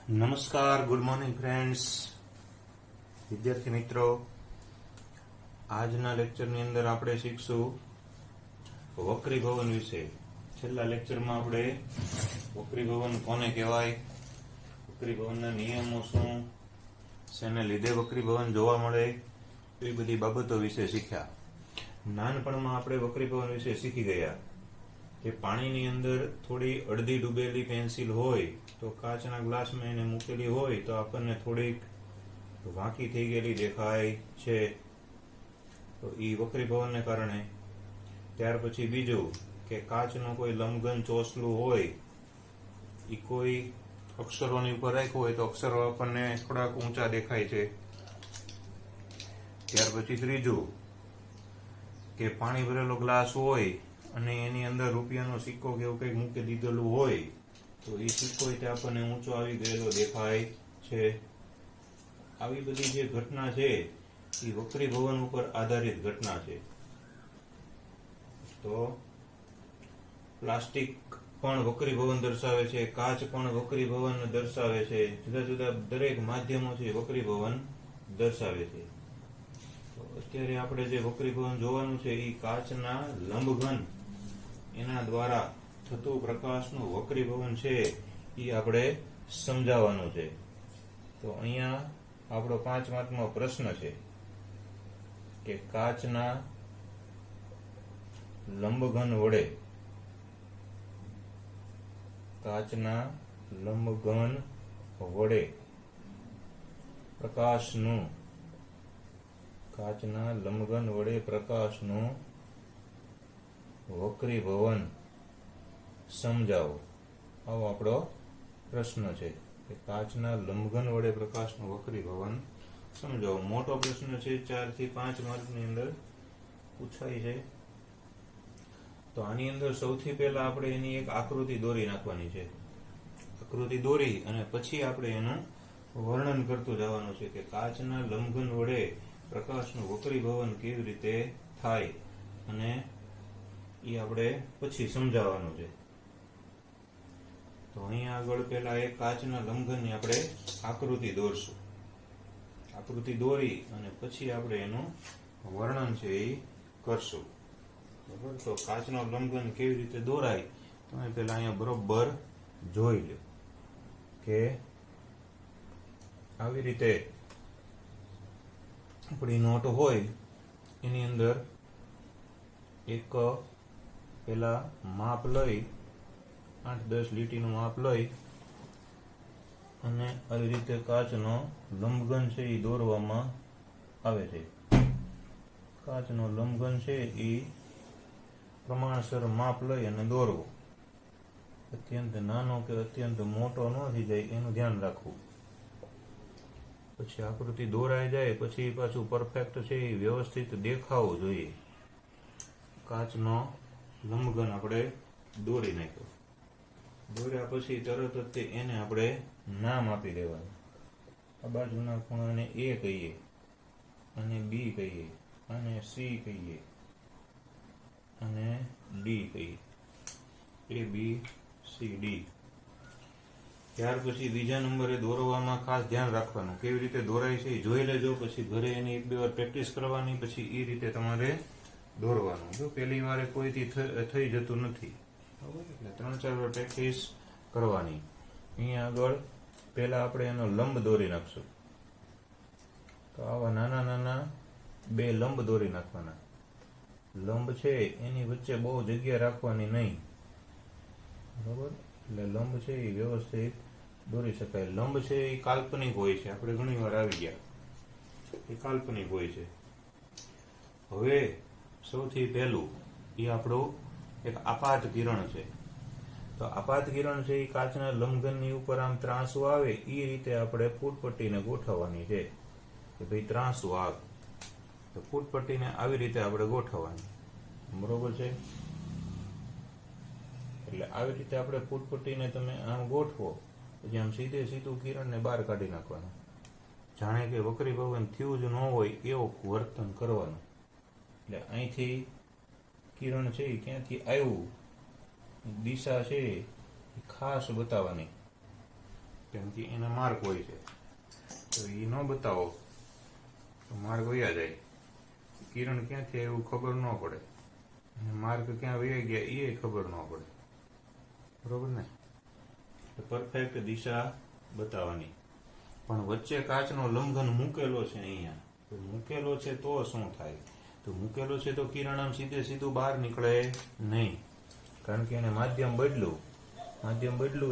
નમસ્કાર, good morning friends, વિદ્યાર્થી મિત્રો. આજના લેક્ચરની અંદર આપણે શીખશું વક્રીભવન વિશે. છેલ્લા લેક્ચરમાં આપણે વક્રીભવન કોને કહેવાય, વક્રીભવનના નિયમો શું, શેને લીધે વક્રીભવન જોવા મળે, એ બધી બાબતો વિશે શીખ્યા. નાનપણમાં આપણે વક્રીભવન વિશે શીખી ગયા કે પાણીની અંદર થોડી અડધી ડૂબેલી પેન્સિલ હોય તો કાચના ગ્લાસમાં એને મૂકેલી હોય તો આપણને થોડીક વાંકી થઈ ગયેલી દેખાય છે, તો એ વક્રીભવનને કારણે. ત્યાર પછી બીજું કે કાચનો કોઈ લંબઘન ચોસલું હોય, એ કોઈ અક્ષરોની ઉપર રાખ્યું હોય તો અક્ષરો આપણને થોડાક ઊંચા દેખાય છે. ત્યાર પછી ત્રીજું કે પાણી ભરેલો ગ્લાસ હોય અને એની અંદર રૂપિયાનો સિક્કો કે એવું કંઈક મૂકી દીધેલું હોય તો એ સિક્કો તે આપણને ઊંચો આવી ગયેલો દેખાય છે. આવી બધી જે ઘટના છે એ વક્રીભવન ઉપર આધારિત ઘટના છે. તો પ્લાસ્ટિક પણ વક્રીભવન દર્શાવે છે, કાચ પણ વક્રીભવન દર્શાવે છે, જુદા જુદા દરેક માધ્યમો છે વક્રીભવન દર્શાવે છે. તો અત્યારે આપણે જે વક્રીભવન જોવાનું છે એ કાચના લંબઘન એના દ્વારા થતું પ્રકાશનું વક્રીભવન છે એ આપણે સમજાવવાનું છે. તો અહીંયા આપણો 5 માર્કનો પ્રશ્ન છે કે કાચના લંબઘન વડે પ્રકાશનું વક્રીભવન સમજાવો. આવો આપણો પ્રશ્ન છે કે કાચના લંબઘન વડે પ્રકાશનું વક્રીભવન સમજાવો. મોટો પ્રશ્ન છે, 4 થી 5 માર્કની અંદર પૂછાય છે. તો આની અંદર સૌથી પહેલા આપણે એની એક આકૃતિ દોરી નાખવાની છે. આકૃતિ દોરી અને પછી આપણે એનું વર્ણન કરતું જવાનું છે કે કાચના લંબઘન વડે પ્રકાશનું વક્રીભવન કેવી રીતે થાય, અને એ આપણે પછી સમજાવવાનું છે. તો અહીંયા આગળ પહેલા એક કાચના લંબઘનની આપણે આકૃતિ દોરશું. આકૃતિ દોરી અને પછી આપણે એનું વર્ણન છે એ કરશું. બરાબર? તો કાચનો લંબઘન કેવી રીતે દોરાય તમે પહેલા અહીંયા બરોબર જોઈ લો કે આવી રીતે આપણી નોટ હોય એની અંદર એક પેલા માપ લઈ 8-10 લીટીનું માપ લઈ અને આવી રીતે કાચનો લંબઘન છે એ દોરવામાં આવે છે. કાચનો લંબઘન છે એ પ્રમાણસર માપ લઈ અને દોરવો. અત્યંત નાનો કે અત્યંત મોટો ન થઈ જાય એનું ધ્યાન રાખવું. પછી આકૃતિ દોરાઈ જાય પછી પાછું પરફેક્ટ છે એ વ્યવસ્થિત દેખાવું જોઈએ. કાચનો લંબઘન આપણે દોરી નાખ્યો. દોર્યા પછી તરત જ એને આપણે નામ આપી દેવાનું. આ બાજુના ખૂણાને A કહીએ, અને B કહીએ, અને C કહીએ, અને D કહીએ. A, B, C, D. ત્યાર પછી બીજા નંબરે દોરવામાં ખાસ ધ્યાન રાખવાનું. કેવી રીતે દોરાય છે એ જોઈ લેજો. પછી ઘરે એની 1-2 વાર પ્રેક્ટિસ કરવાની. પછી એ રીતે તમારે દોરવાનું. જો પહેલી વારે કોઈથી થઈ જતું નથી, બરાબર? એટલે 3-4 વાર પ્રેક્ટિસ કરવાની. અહીંયા આગળ પહેલા આપણે એનો લંબ દોરી નાખશું. તો આવા નાના નાના 2 લંબ દોરી નાખવાના. લંબ છે એની વચ્ચે બહુ જગ્યા રાખવાની નહીં, બરાબર? એટલે લંબ છે એ વ્યવસ્થિત દોરી શકાય. લંબ છે એ કાલ્પનિક હોય છે, આપણે ઘણી વાર આવી ગયા, એ કાલ્પનિક હોય છે. હવે સૌથી પહેલું એ આપણું એક આપાત કિરણ છે. તો આપાત કિરણ છે એ કાચના લંબઘનની ઉપર આમ ત્રાંસું આવે એ રીતે આપણે ફૂટપટ્ટીને ગોઠવવાની છે કે ભાઈ ત્રાંસું આવે. તો ફૂટપટ્ટીને આવી રીતે આપણે ગોઠવવાની, બરોબર છે? એટલે આવી રીતે આપણે ફૂટપટ્ટીને તમે આમ ગોઠવો પછી આમ સીધું કિરણને બહાર કાઢી નાખવાનું. જાણે કે વક્રીભવન થયું જ ન હોય એવું વર્તન કરવાનું. એટલે અહીંથી કિરણ છે એ ક્યાંથી આવ્યું દિશા છે ખાસ બતાવવાની. કેમ કે એના માર્ક હોય છે, તો એ ન બતાવો તો માર્ક વયા જાય, કિરણ ક્યાંથી એવું ખબર ન પડે, માર્ક ક્યાં વયા ગયા એ ખબર ન પડે, બરોબર ને. પરફેક્ટ દિશા બતાવવાની. પણ વચ્ચે કાચનો લંઘન મૂકેલો છે અહીંયા, તો મૂકેલો છે તો શું થાય? તો મૂકેલો છે તો કિરણ આમ સીધું બહાર નીકળે નહીં, કારણ કે એને માધ્યમ બદલું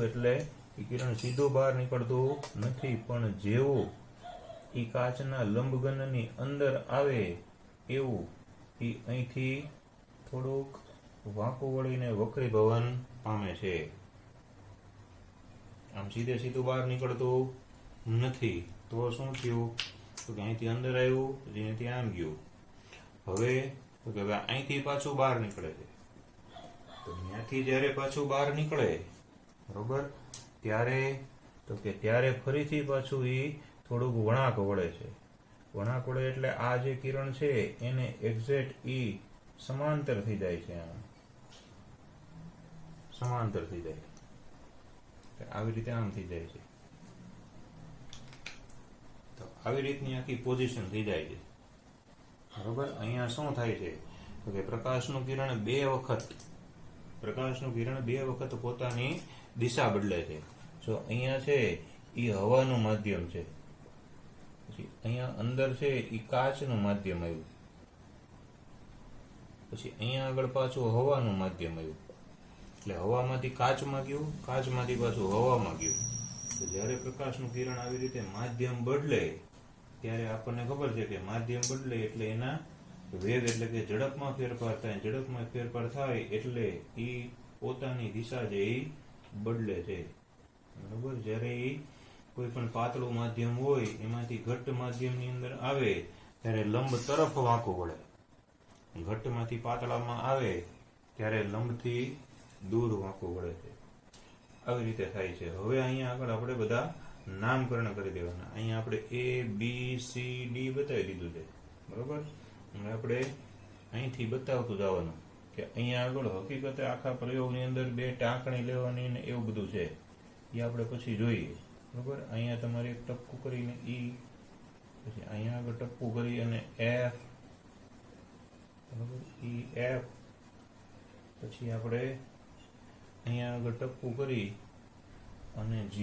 એટલે એ કિરણ સીધું બહાર નીકળતું નથી. પણ જેવું એ કાચના લંબઘનની અંદર આવે એવું એ અહીંથી થોડુંક વાંકું વળીને વક્રીભવન પામે છે. આમ સીધું બહાર નીકળતું નથી. તો શું થયું? તો કે અહીંથી અંદર આવ્યું, પછી અહીંથી આમ ગયું. હવે અહીંથી પાછું બહાર નીકળે છે, તો ત્યાંથી જયારે પાછું બહાર નીકળે, બરોબર, ત્યારે ફરીથી પાછું એ થોડુંક વળાંક વળે છે. વળાંક વળે એટલે આ જે કિરણ છે એને એક્ઝેક્ટ ઈ સમાંતર થઈ જાય છે, આમ સમાંતર થઈ જાય, આવી રીતે આમ થઈ જાય છે. તો આવી રીતની આખી પોઝિશન થઈ જાય છે, બરોબર. અહીંયા શું થાય છે તો કે પ્રકાશનું કિરણ બે વખત પોતાની દિશા બદલે છે. જો અહીંયા છે એ હવાનું માધ્યમ છે, પછી અહીંયા અંદર છે એ કાચનું માધ્યમ આવ્યું, પછી અહીંયા આગળ પાછું હવાનું માધ્યમ આવ્યું, એટલે હવામાંથી કાચમાં ગયું, કાચમાંથી પાછું હવામાં ગયું. તો જ્યારે પ્રકાશનું કિરણ આવી રીતે માધ્યમ બદલે ત્યારે આપણને ખબર છે કે માધ્યમ બદલે એટલે એના વેગ એટલે કે ઝડપમાં ફેરફાર થાય, ઝડપમાં ફેરફાર થાય એટલે એ પોતાની દિશા જે એ બદલે છે, બરોબર. જ્યારે એ કોઈ પણ પાતળું માધ્યમ હોય એમાંથી ઘટ્ટ માધ્યમની અંદર આવે ત્યારે લંબ તરફ વાંકો વળે, ઘટ્ટમાંથી પાતળામાં આવે ત્યારે લંબથી દૂર વાંકો વળે છે. આવી રીતે થાય છે. હવે અહીંયા આગળ આપણે બધા નામકરણ કરી દેવાના. અહીંયા આપણે ABCD બતાવી દીધું છે, બરોબર. હવે આપણે અહીંથી બતાવતું જવાનું કે અહીંયા આગળ હકીકતે આખા પ્રયોગની અંદર 2 ટાંકણી લેવાની ને એવું બધું છે, એ આપણે પછી જોઈએ, બરોબર. અહીંયા તમારે એક ટપકું કરીને E, પછી અહીંયા આગળ ટપકું કરી અને F, બરોબર, EF, પછી આપણે અહીંયા આગળ ટપકું કરી અને G,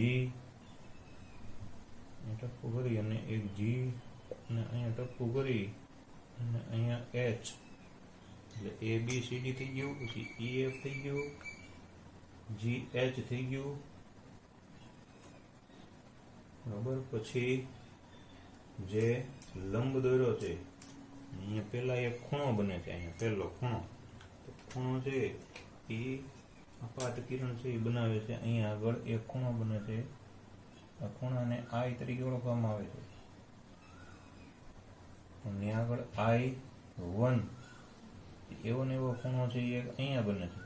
ટપકું કરી અને એક G, અને અહીંયા ટપકું કરી અને અહીંયા H, એટલે ABCD થઈ ગયું, પછી EF થઈ ગયું, GH થઈ ગયું, બરોબર. પછી જે લંબ દોર્યો છે અહીંયા પેલા એક ખૂણો બને છે, અહીંયા પહેલો ખૂણો છે એ અપાત કિરણ છે એ બનાવે છે. અહીંયા આગળ એક ખૂણો બને છે, આ ખૂણાને I તરીકે ઓળખવામાં આવે છે, અને આગળ I1 એવો ને એવો ખૂણો છે એ અહીંયા બને છે,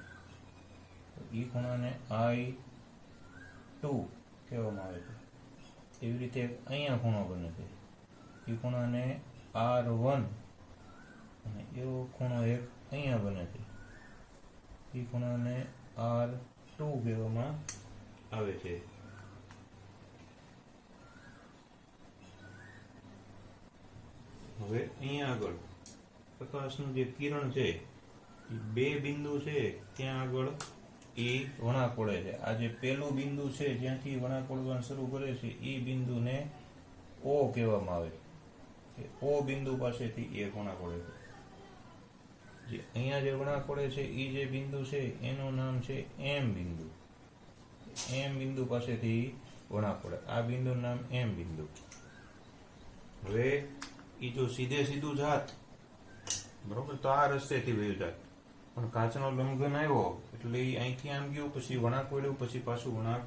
એ ખૂણાને I2 કહેવામાં આવે છે. એવી રીતે અહીંયા ખૂણો બને છે, એ ખૂણાને R1, અને એવો ખૂણો એક અહીંયા બને છે, એ ખૂણાને R2 કહેવામાં આવે છે. હવે અહીંયા આગળ પ્રકાશનું જે કિરણ છે એ 2 બિંદુ છે ત્યાં આગળ એ વળાંક વળે છે. આ જે પહેલું બિંદુ છે જ્યાંથી વળાંક વળવાનું શરૂ કરે છે એ બિંદુને O કહેવામાં આવે છે. O બિંદુ પાસેથી એ વળાંક વળે છે. જે અહીંયા જે વળાંક વળે છે એ જે બિંદુ છે એનું નામ છે M બિંદુ. M બિંદુ પાસેથી વળાંક વળે, આ બિંદુનું નામ M બિંદુ. હવે એ જો સીધું જાત, બરોબર, તો આ રસ્તેથી વયું જાત, પણ કાચનો લંઘન આવ્યો એટલે એ અહીંથી આમ ગયું, પછી વળાંક વળ્યું, પછી પાછું વળાંક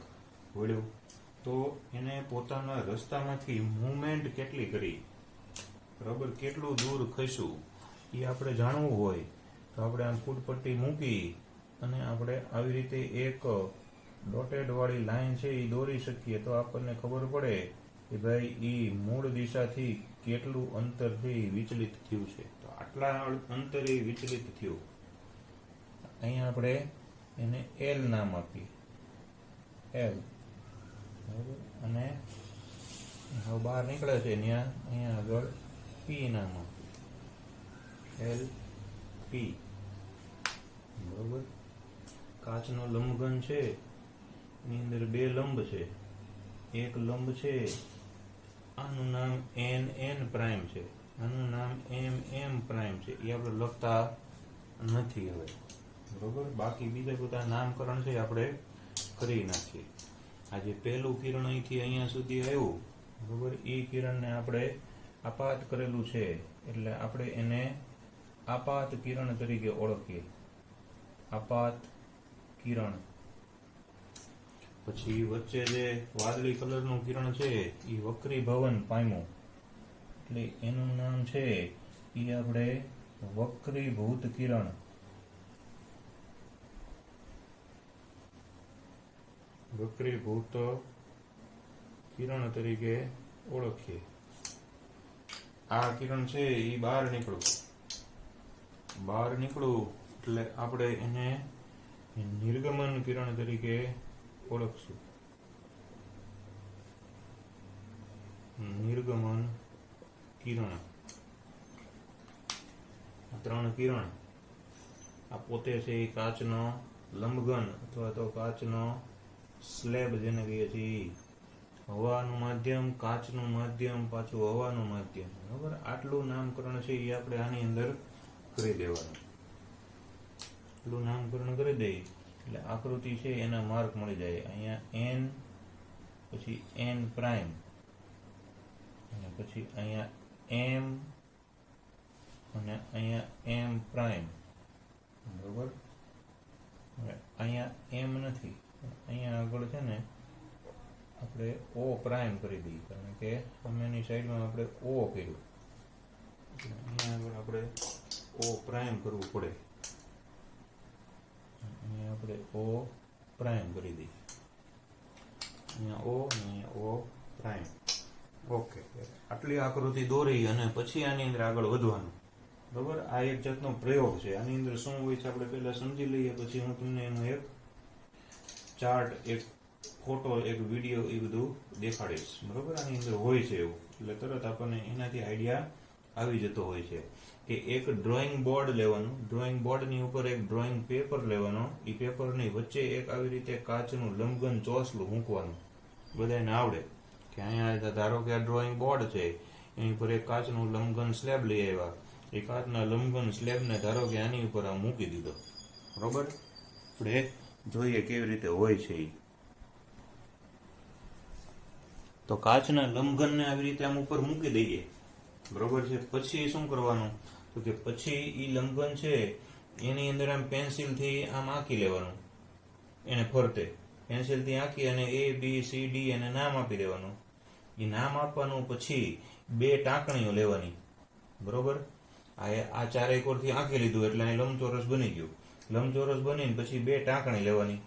વળ્યું, તો એને પોતાના રસ્તામાંથી મૂવમેન્ટ કેટલી કરી, બરોબર, કેટલું દૂર ખસ્યું એ આપણે જાણવું હોય તો આપણે આમ ફૂટપટ્ટી મૂકી અને આપણે આવી રીતે એક ડોટેડ વાળી લાઈન છે એ દોરી શકીએ તો આપણને ખબર પડે કે ભાઈ એ મૂળ દિશાથી કેટલું અંતરથી વિચલિત થયું છે. તો આટલા અંતરે વિચલિત થયું, અહીંયા આપણે એને L નામ આપીએ, L. બરાબર, અને હવે બહાર નીકળે છે ત્યાં અહીંયા આગળ પી નામાં એલ પી. બરોબર, કાચનો લંબઘન છે એની અંદર બે લંબ છે. એક લંબ છે આનું નામ એન એન પ્રાઇમ છે, આનું નામ એમ એમ પ્રાઇમ છે. એ આપણે લખતા નથી હવે. બરોબર, બાકી બીજા બધા નામકરણ છે આપણે કરી નાખીએ. આ જે પહેલું કિરણ અહીંથી અહીંયા સુધી આવ્યું, બરોબર, એ કિરણને આપણે આપાત કરેલું છે એટલે આપણે એને આપાત કિરણ તરીકે ઓળખીએ. આપાત કિરણ. પછી વચ્ચે જે વાદળી કલરનું કિરણ છે એ વક્રીભવન પામ્યું એટલે એનું નામ છે એ આપણે વક્રીભૂત કિરણ. વક્રીભૂત કિરણ તરીકે ઓળખીએ. આ કિરણ છે એ બહાર નીકળું એટલે આપણે એને નિર્ગમન કિરણ તરીકે ઓળખશું. નિર્ગમન કિરણ. આ ત્રણ કિરણ આ પોતે છે એ કાચનો લંબઘન અથવા તો કાચનો સ્લેબ જેને કહીએ છીએ. હવાનું માધ્યમ, કાચનું માધ્યમ, પાછું હવાનું માધ્યમ. બરાબર, આટલું નામકરણ છે એ આપણે આની અંદર કરી દેવાનું. આટલું નામકરણ કરી દઈએ એટલે આકૃતિ છે એના માર્ક મળી જાય. અહીંયા એન, પછી એન પ્રાઇમ, અને પછી અહીંયા એમ, અને અહીંયા એમ પ્રાઇમ. બરોબર, અહીંયા એમ નથી, અહીંયા આગળ છે ને આપણે ઓ પ્રાઇમ કરી દઈએ કારણ કે સામેની સાઈડમાં આપણે ઓ કર્યું. અહીંયા આગળ આપણે ઓ પ્રાઇમ કરવું પડે. અહીંયા આપણે ઓ પ્રાઇમ કરી દઈએ. અહીંયા ઓ અને અહીંયા ઓ પ્રાઇમ. ઓકે, આટલી આકૃતિ દોરી અને પછી આની અંદર આગળ વધવાનું. બરોબર, આ એક જાતનો પ્રયોગ છે. આની અંદર શું હોય છે આપણે પહેલા સમજી લઈએ, પછી હું તમને એનું એક ચાર્ટ, એક ફોટો, એક વિડીયો એ બધું દેખાડીશ. બરોબર, આની અંદર હોય છે એવું એટલે તરત આપણને એનાથી આઈડિયા આવી જતો હોય છે કે એક ડ્રોઈંગ બોર્ડ લેવાનું, ડ્રોઈંગ બોર્ડની ઉપર એક ડ્રોઈંગ પેપર લેવાનો, એ પેપરની વચ્ચે એક આવી રીતે કાચનું લંબઘન ચોસલું મૂકવાનું. બધાને આવડે કે અહીંયા ધારો કે આ ડ્રોઈંગ બોર્ડ છે એની ઉપર એક કાચનું લંબઘન સ્લેબ લઈ આવ્યા. એ કાચના લંબઘન સ્લેબને ધારો કે આની ઉપર આ મૂકી દીધો. બરોબર, આપણે જોઈએ કેવી રીતે હોય છે. તો કાચના લંબઘનને આવી રીતે આમ ઉપર મૂકી દઈએ. બરોબર છે, પછી શું કરવાનું તો કે પછી ઈ લંબઘન છે એની અંદર આમ પેન્સિલથી આમ આંકી લેવાનું. એને ફરતે પેન્સિલથી આંકી અને એ બી સી ડી એને નામ આપી દેવાનું. એ નામ આપવાનું, પછી બે ટાંકણીઓ લેવાની. બરોબર, આ ચારેય કોરથી આંકી લીધું એટલે અહીં લંબચોરસ બની ગયું. લંબચોરસ બનીને પછી બે ટાંકણી લેવાની.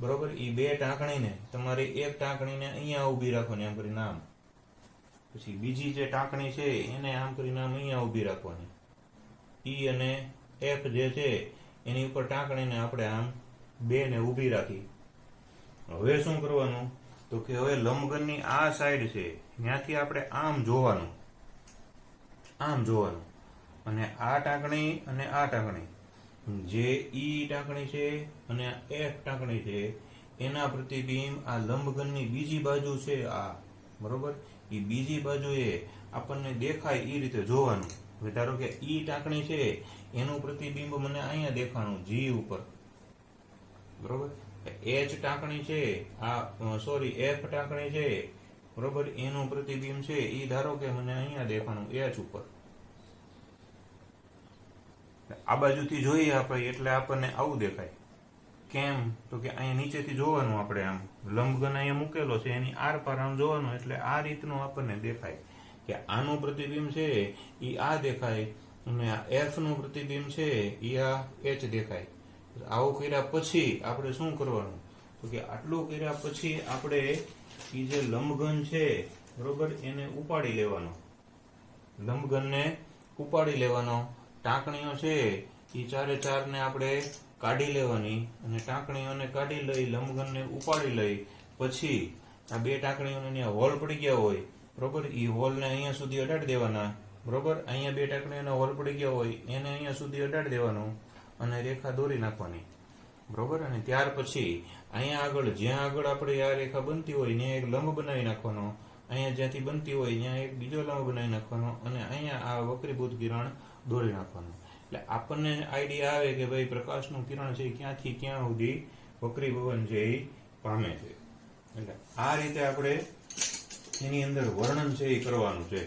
બરોબર, એ બે ટાંકણીને તમારે એક ટાંકણીને અહીંયા ઊભી રાખવાની આમ કરી નામ, પછી બીજી જે ટાંકણી છે એને આમ કરી નામ અહીંયા ઊભી રાખવાની. ઈ અને એફ જે છે એની ઉપર ટાંકણીને આપણે આમ બે ને ઊભી રાખી. હવે શું કરવાનું તો કે હવે લંબઘનની આ સાઈડ છે ત્યાંથી આપણે આમ જોવાનું, અને આ ટાંકણી અને આ ટાંકણી જે ઈ ટાંકણી છે અને એફ ટાંકણી છે એના પ્રતિબિંબ આ લંબઘનની બીજી બાજુ છે આ. બરોબર, એ બીજી બાજુએ આપણને દેખાય એ રીતે જોવાનું. હવે ધારો કે ઈ ટાંકણી છે એનું પ્રતિબિંબ મને અહીંયા દેખાણું જી ઉપર. બરોબર, એચ ટાંકણી છે આ એફ ટાંકણી છે. બરોબર, એનું પ્રતિબિંબ છે એ ધારો કે મને અહીંયા દેખાણું એચ ઉપર. આ બાજુથી જોઈએ આપણે એટલે આપણને આવું દેખાય. કેમ તો કે અહીંયા નીચેથી જોવાનું, આપણે આમ લંબઘન અહીંયા મૂકેલો છે એની આર પાર આમ જોવાનું એટલે આ રીતનું આપણને દેખાય કે આનું પ્રતિબિંબ છે એ આ દેખાય અને એફ નું પ્રતિબિંબ છે એ આ એચ દેખાય. આવું કર્યા પછી આપણે શું કરવાનું તો કે આટલું કર્યા પછી આપણે એ જે લંબઘન છે બરોબર એને ઉપાડી લેવાનો. લંબઘનને ઉપાડી લેવાનો. ટાંકણીઓ છે એ ચારે ચારને આપણે કાઢી લેવાની અને ટાંકણીઓને કાઢી લઈ લંબઘનને ઉપાડી લઈ પછી આ બે ટાંકણીઓને અહીંયા હોલ પડી ગયા હોય, બરોબર, એ હોલને અહીંયા સુધી અડાડી દેવાના, બરોબર. અહીંયા બે ટાંકણીઓના હોલ પડી ગયા હોય એને અહીંયા સુધી અડાડી દેવાનું અને રેખા દોરી નાખવાની, બરોબર. અને ત્યાર પછી અહીંયા આગળ જ્યાં આગળ આપણે આ રેખા બનતી હોય ત્યાં એક લંબ બનાવી નાખવાનો, અહીંયા જ્યાંથી બનતી હોય ત્યાં એક બીજો લંબ બનાવી નાખવાનો અને અહીંયા આ વક્રીભૂત કિરણ દોરી નાખવાનું. એટલે આપણને આઈડિયા આવે કે ભાઈ પ્રકાશનું કિરણ છે ક્યાંથી ક્યાં સુધી વક્રીભવન છે એ પામે છે. એટલે આ રીતે આપણે એની અંદર વર્ણન છે એ કરવાનું છે,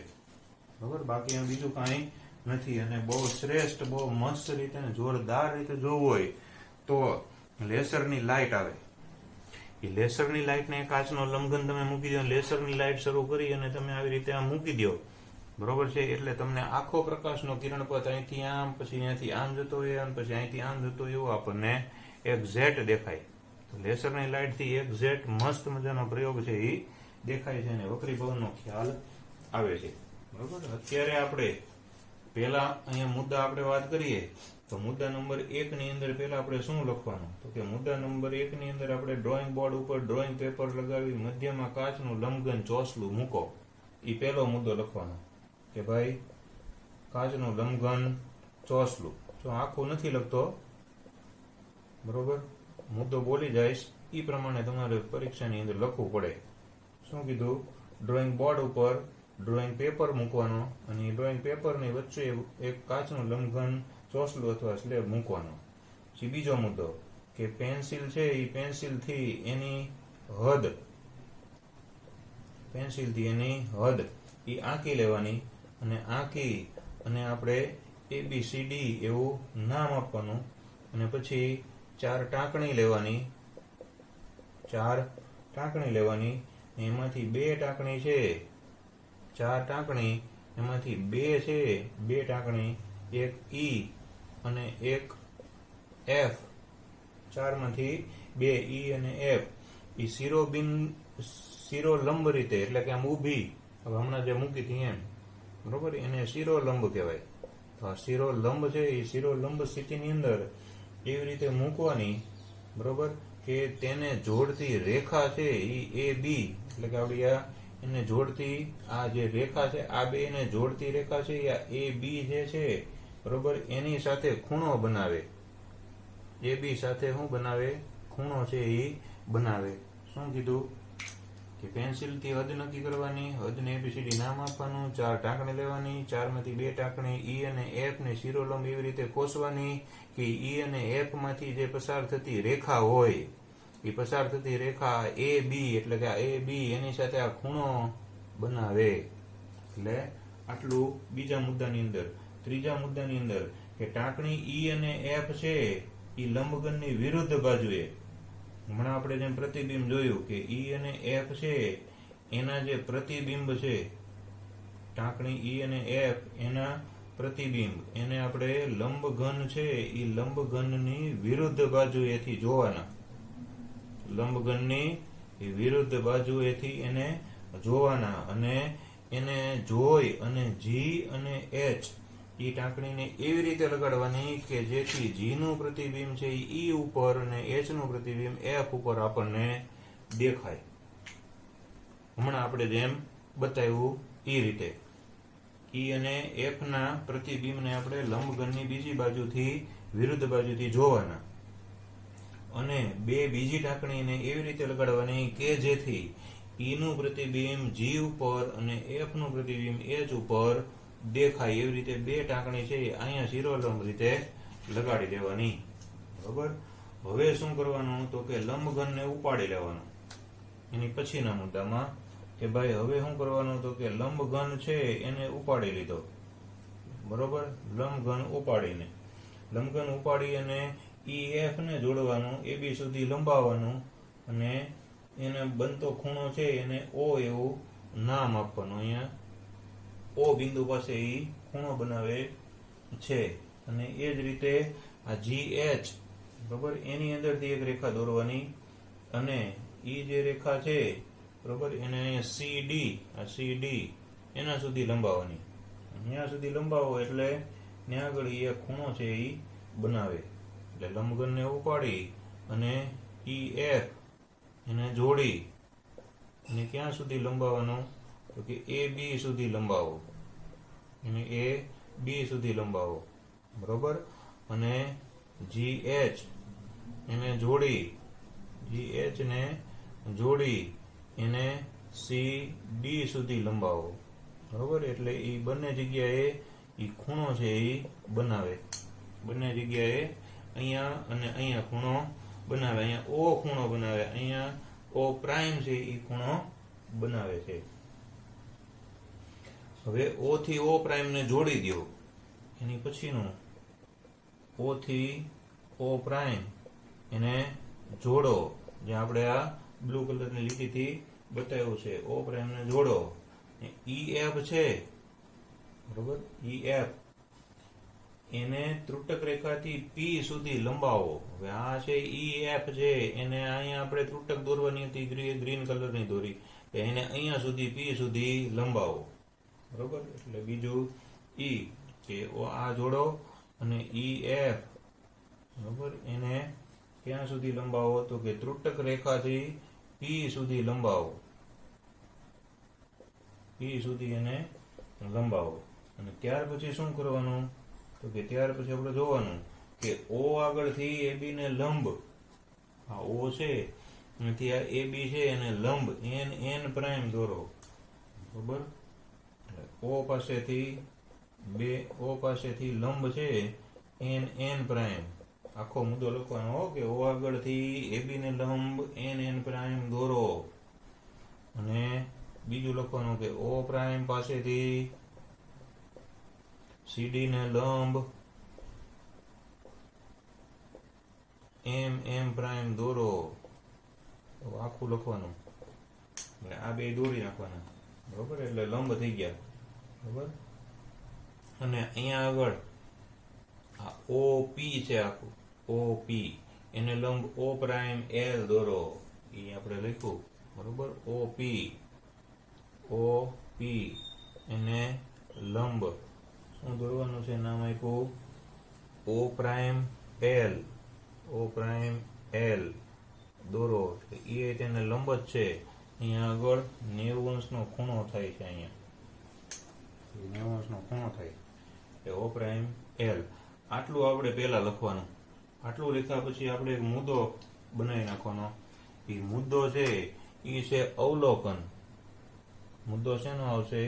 બરોબર. બાકી એમ બીજું કાંઈ નથી. અને બહુ શ્રેષ્ઠ, બહુ મસ્ત રીતે અને જોરદાર રીતે જોવું હોય તો લેસરની લાઇટ આવે, એ લેસરની લાઇટને કાચનો લંબઘન તમે મૂકી દો, લેસરની લાઇટ શરૂ કરી અને તમે આવી રીતે આમ મૂકી દો, બરોબર છે. એટલે તમને આખો પ્રકાશનો કિરણપથ અહીંથી આમ, પછી અહીંયાથી આમ જતો હોય અને પછી અહીંથી આમ જતો હોય એવો આપણને એક્ઝેક્ટ દેખાય. તો લેસરની લાઇટથી એક્ઝેક્ટ મસ્ત મજાનો પ્રયોગ છે એ દેખાય છે અને વક્રીભવનનો ખ્યાલ આવે છે, બરોબર. અત્યારે આપણે પહેલા અહીંયા મુદ્દા આપણે વાત કરીએ તો મુદ્દા નંબર 1 ની અંદર પહેલા આપણે શું લખવાનું, તો કે મુદ્દા નંબર 1 ની અંદર આપણે ડ્રોઈંગ બોર્ડ ઉપર ડ્રોઈંગ પેપર લગાવી મધ્યમાં કાચનું લંબઘન ચોસલું મૂકો, એ પહેલો મુદ્દો લખવાનો કે ભાઈ કાચનું લંબઘન ચોસલું. જો આખું નથી લખતો, બરોબર, મુદ્દો બોલી જઈશ એ પ્રમાણે તમારે પરીક્ષાની અંદર લખવું પડે. શું કીધું? ડ્રોઈંગ બોર્ડ ઉપર ડ્રોઈંગ પેપર મૂકવાનો અને એ ડ્રોઈંગ પેપરની વચ્ચે એક કાચનું લંબઘન ચોસલું અથવા સ્લેબ મૂકવાનો. પછી બીજો મુદ્દો કે પેન્સિલ છે એ પેન્સિલથી એની હદ એ આંકી લેવાની અને આંકી અને આપણે ABCD એવું નામ આપવાનું અને પછી 4 ટાંકણી લેવાની, એમાંથી 2 ટાંકણી છે, 4 ટાંકણી એમાંથી 2 છે, 2 ટાંકણી એક E અને એક F, 4 માંથી 2 E અને F એ શિરોલંબ રીતે, એટલે કે આમ ઊભી, હવે હમણાં જે મૂકી હતી એમ, બરોબર, એને શિરોલંબ કહેવાય. તો આ શિરોલંબ છે એ શિરોલંબ સ્થિતિની અંદર એવી રીતે મૂકવાની, બરોબર, કે તેને જોડતી રેખા છે એ AB, એટલે કે આપણી આ એને જોડતી આ જે રેખા છે, આ બે ને જોડતી રેખા છે આ AB જે છે, બરોબર, એની સાથે ખૂણો બનાવે. AB સાથે શું બનાવે? ખૂણો છે એ બનાવે. શું કીધું? કે પેન્સિલથી હદ નક્કી કરવાની, હદને ABCD નામ આપવાનું, 4 ટાંકણી લેવાની, 4 માંથી 2 ટાંકણી E અને F ને શિરોલંબ એવી રીતે કોસવાની કે E અને F માંથી જે પસાર થતી રેખા હોય એ પસાર થતી રેખા AB, એટલે કે આ AB એની સાથે આ ખૂણો બનાવે. એટલે આટલું બીજા મુદ્દાની અંદર. ત્રીજા મુદ્દાની અંદર કે ટાંકણી E અને F છે એ લંબઘનની વિરુદ્ધ બાજુએ, હમણાં આપણે જેમ પ્રતિબિંબ જોયું કે E અને F છે એના જે પ્રતિબિંબ છે, ટાંકણી E અને F એના પ્રતિબિંબ એને આપણે લંબઘન છે એ લંબઘનની વિરુદ્ધ બાજુએથી જોવાના, લંબઘનની વિરુદ્ધ બાજુએથી એને જોવાના અને એને જોઈ અને G અને H એ ટાંકણીને એવી રીતે લગાડવાની કે જેથી G નું પ્રતિબિંબ છે E ઉપર અને H નું પ્રતિબિંબ F ઉપર આપણને દેખાય. હમણાં આપણે જેમ બતાવ્યું એ રીતે E અને F ના પ્રતિબિંબને આપણે લંબઘનની બીજી બાજુથી વિરુદ્ધ બાજુથી જોવાના અને બે બીજી ટાંકણીને એવી રીતે લગાડવાની કે જેથી E નું પ્રતિબિંબ G ઉપર અને F નું પ્રતિબિંબ H ઉપર દેખાય. એવી રીતે 2 ટાંકણી છે અહીંયા શિરોલંબ રીતે લગાડી દેવાની, બરોબર. હવે શું કરવાનું? તો કે લંબઘનને ઉપાડી લેવાનું. એની પછીના મુદ્દામાં કે ભાઈ હવે શું કરવાનું? તો કે લંબઘન છે એને ઉપાડી લીધો, બરોબર. લંબઘન ઉપાડી અને EF ને જોડવાનું, AB સુધી લંબાવવાનું અને એને બનતો ખૂણો છે એને O એવું નામ આપવાનું. અહીંયા O બિંદુ પાસે એ ખૂણો બનાવે છે અને એ જ રીતે આ GH, બરોબર, એની અંદરથી એક રેખા દોરવાની અને એ જે રેખા છે, બરોબર, એને અહીંયા CD, આ CD એના સુધી લંબાવવાની. અહીંયા સુધી લંબાવો એટલે ત્યાં આગળ એ ખૂણો છે એ બનાવે. એટલે લંબઘનને ઉપાડી અને EF એને જોડી એને ક્યાં સુધી લંબાવવાનું? તો કે એ બી સુધી લંબાવો, એને એ બી સુધી લંબાવો, બરોબર. અને GH એને જોડી, GH ને જોડી એને CD સુધી લંબાવો, બરોબર. એટલે એ બંને જગ્યાએ એ ખૂણો છે એ બનાવે, બંને જગ્યાએ અહીંયા અને અહીંયા ખૂણો બનાવે. અહીંયા O ખૂણો બનાવે, અહીંયા O પ્રાઇમ છે એ ખૂણો બનાવે છે. હવે O થી O પ્રાઇમ ને જોડી દો, એની પછીનું O થી O પ્રાઇમ એને જોડો, જે આપણે આ બ્લુ કલરની લીટીથી બતાવ્યું છે. O પ્રાઇમ ને જોડો, EF છે, બરોબર. EF એને ત્રુટક રેખાથી P સુધી લંબાવો. હવે આ છે EF છે, એને અહીંયા આપણે ત્રુટક દોરવાની હતી, ગ્રીન કલરની દોરી, એને અહીંયા સુધી P સુધી લંબાવો, બરોબર. એટલે બીજું E કે આ જોડો અને EF, બરોબર, એને ક્યાં સુધી લંબાવો? તો કે ત્રુટક રેખાથી P સુધી લંબાવો, P સુધી એને લંબાવો. અને ત્યાર પછી શું કરવાનું? તો કે ત્યાર પછી આપણે જોવાનું કે O આગળથી AB ને લંબ, આ O છે એનાથી આ AB છે એને લંબ N પ્રાઇમ દોરો, બરોબર. O પાસેથી લંબ છે N પ્રાઇમ, આખો મુદ્દો લખવાનો હો કે O આગળથી AB ને લંબ N પ્રાઇમ દોરો. અને બીજું લખવાનું કે O પ્રાઇમ પાસેથી CD ને લંબ M પ્રાઇમ દોરો. આખું લખવાનું, આ બે દોરી નાખવાના, બરોબર. એટલે લંબ થઈ ગયા, બરોબર. અને અહીંયા આગળ આ OP છે, આખું OP એને લંબ O પ્રાઇમ L દોરો, એ આપણે લખ્યું, બરોબર. OP એને લંબ શું દોરવાનું છે? નામ આપ્યું O પ્રાઇમ L દોરો. એ તેને લંબ જ છે. અહીંયા આગળ 90 અંશનો ખૂણો થાય છે, અહીંયા 90 અંશનો ખૂણો થાય એટલે O પ્રાઇમ L. આટલું આપણે પહેલા લખવાનું. આટલું લખ્યા પછી આપણે એક મુદ્દો બનાવી નાખવાનો. એ મુદ્દો છે એ છે અવલોકન. મુદ્દો શેનો આવશે?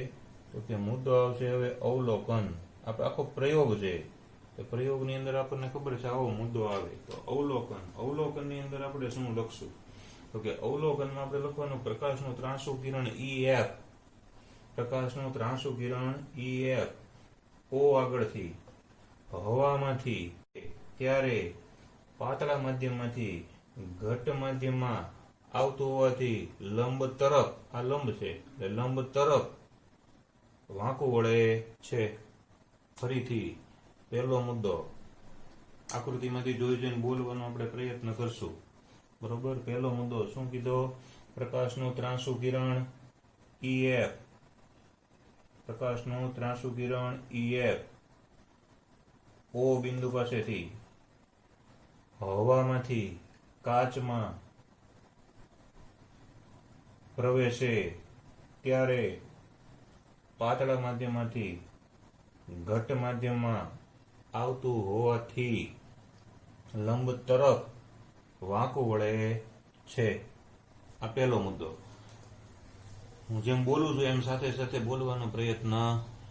તો કે મુદ્દો આવશે હવે અવલોકન. આપણે આખો પ્રયોગ છે, તો પ્રયોગની અંદર આપણને ખબર છે આવો મુદ્દો આવે. તો અવલોકનની અંદર આપણે શું લખશું? તો કે અવલોકનમાં આપણે લખવાનું પ્રકાશનું ત્રાંસુ કિરણ EF, પ્રકાશનું ત્રાંસુ કિરણ EF O આગળથી હવામાંથી ત્યારે પાતળા માધ્યમમાંથી ઘટ માધ્યમમાં આવતું હોવાથી લંબ તરફ, આ લંબ છે એટલે લંબ તરફ વાંકું વળે છે. ફરીથી પહેલો મુદ્દો આકૃતિમાંથી જોઈ જોઈને બોલવાનો આપણે પ્રયત્ન કરશું, બરોબર. પહેલો મુદ્દો શું કીધો? પ્રકાશનું ત્રાંસુ કિરણ EF, પ્રકાશનું ત્રાંસુ કિરણ EF O બિંદુ પાસેથી હવામાંથી કાચમાં પ્રવેશે ત્યારે પાતળા માધ્યમમાંથી ઘટ માધ્યમમાં આવતું હોવાથી લંબ તરફ વાંકું વળે છે. આ પહેલો મુદ્દો. હું જેમ બોલું છું એમ સાથે સાથે બોલવાનો પ્રયત્ન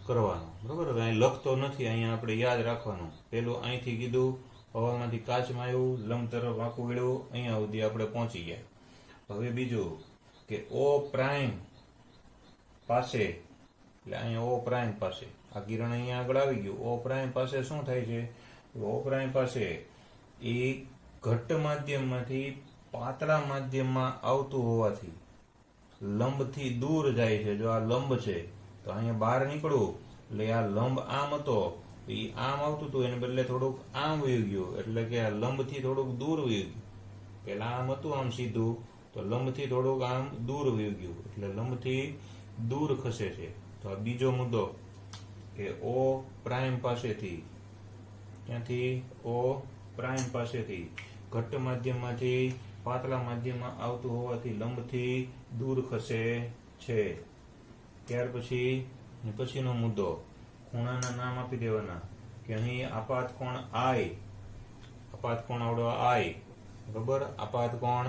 કરવાનો, બરોબર. હવે અહીં લખતો નથી, અહીંયા આપણે યાદ રાખવાનું. પેલું અહીંથી કીધું હવામાંથી કાચમાં આવ્યું, લંબ તરફ વાંકું વળ્યું, અહીંયા સુધી આપણે પહોંચી ગયા. હવે બીજું કે O પ્રાઇમ પાસે, એટલે અહીંયા O પ્રાઇમ પાસે આ કિરણ અહીંયા આગળ આવી ગયું. O પ્રાઇમ પાસે શું થાય છે? O પ્રાઇમ પાસે એ ઘટ માધ્યમમાંથી પાતળા માધ્યમમાં આવતું હોવાથી લંબથી દૂર જાય છે. જો આ લંબ છે તો અહીંયા બહાર નીકળવું એટલે આ લંબ આમ હતો, એ આમ આવતું હતું, એને બદલે થોડુંક આમ વહી ગયું, એટલે કે આ લંબથી થોડુંક દૂર વહી ગયું. પેલા આમ હતું આમ સીધું, તો લંબથી થોડુંક આમ દૂર વહી ગયું, એટલે લંબથી દૂર ખસે છે. તો આ બીજો મુદ્દો કે O પ્રાઇમ પાસેથી, ક્યાંથી? O પ્રાઇમ પાસેથી ઘટ માધ્યમમાંથી પાતળા માધ્યમમાં આવતું હોવાથી લંબથી દૂર ખસે છે. ત્યાર પછીનો મુદ્દો, ખૂણાના નામ આપી દેવાના કે અહીં આપાત કોણ I, આપાત કોણ આવડો I, બરોબર. આપાત કોણ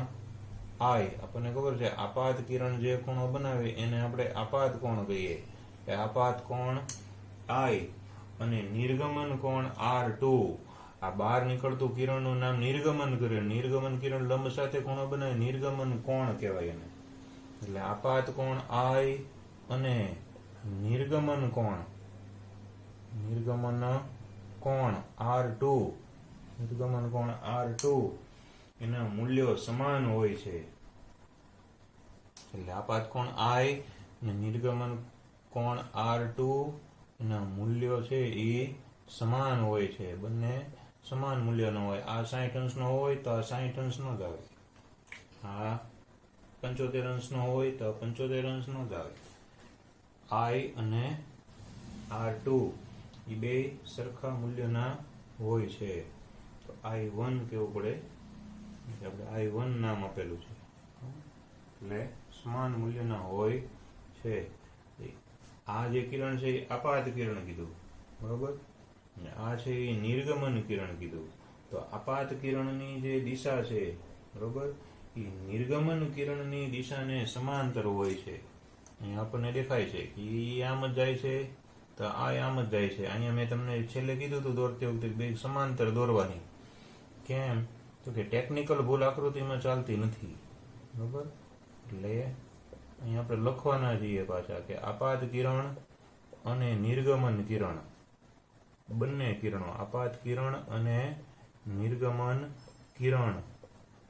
I, આપણને ખબર છે આપાત કિરણ જે ખૂણો બનાવે એને આપણે આપાત કોણ કહીએ. એ આપાત કોણ I અને નિર્ગમન કોણ R2. આ બહાર નીકળતું કિરણનું નામ નિર્ગમન કિરણ. નિર્ગમન કિરણ લંબ સાથે ખૂણો બનાવે, નિર્ગમન કોણ કહેવાય એને. એટલે આપાત કોણ I અને નિર્ગમન કોણ R2, નિર્ગમન કોણ R2 એના મૂલ્યો સમાન હોય છે. એટલે આપાત કોણ I અને નિર્ગમન કોણ R2 એના મૂલ્યો છે એ સમાન હોય છે. બંને સમાન મૂલ્યનો હોય. આ 60 અંશનો હોય તો આ 60 અંશનો જ આવે, આ 75 અંશનો હોય તો 75 અંશનો જ આવે. I અને R2 એ બે સરખા મૂલ્યના હોય છે. તો I1 કેવું પડે, આપણે I1 નામ આપેલું છે, એટલે સમાન મૂલ્યના હોય છે. આ જે કિરણ છે એ આપાત કિરણ કીધું, બરોબર. આ છે એ નિર્ગમન કિરણ કીધું. તો આપાત કિરણની જે દિશા છે, બરોબર, એ નિર્ગમન કિરણની દિશાને સમાંતર હોય છે. અહીંયા આપણને દેખાય છે કે એ આમ જ જાય છે તો આ આમ જ જાય છે. અહીંયા મેં તમને છેલ્લે કીધું હતું દોરતી વખતે બે સમાંતર દોરવાની. કેમ તો કે ટેકનિકલ ભૂલ આકૃતિમાં ચાલતી નથી, બરોબર. એટલે અહીંયા આપણે લખવાના છીએ પાછા કે આપાત કિરણ અને નિર્ગમન કિરણ, બંને કિરણો, આપાત કિરણ અને નિર્ગમન કિરણ,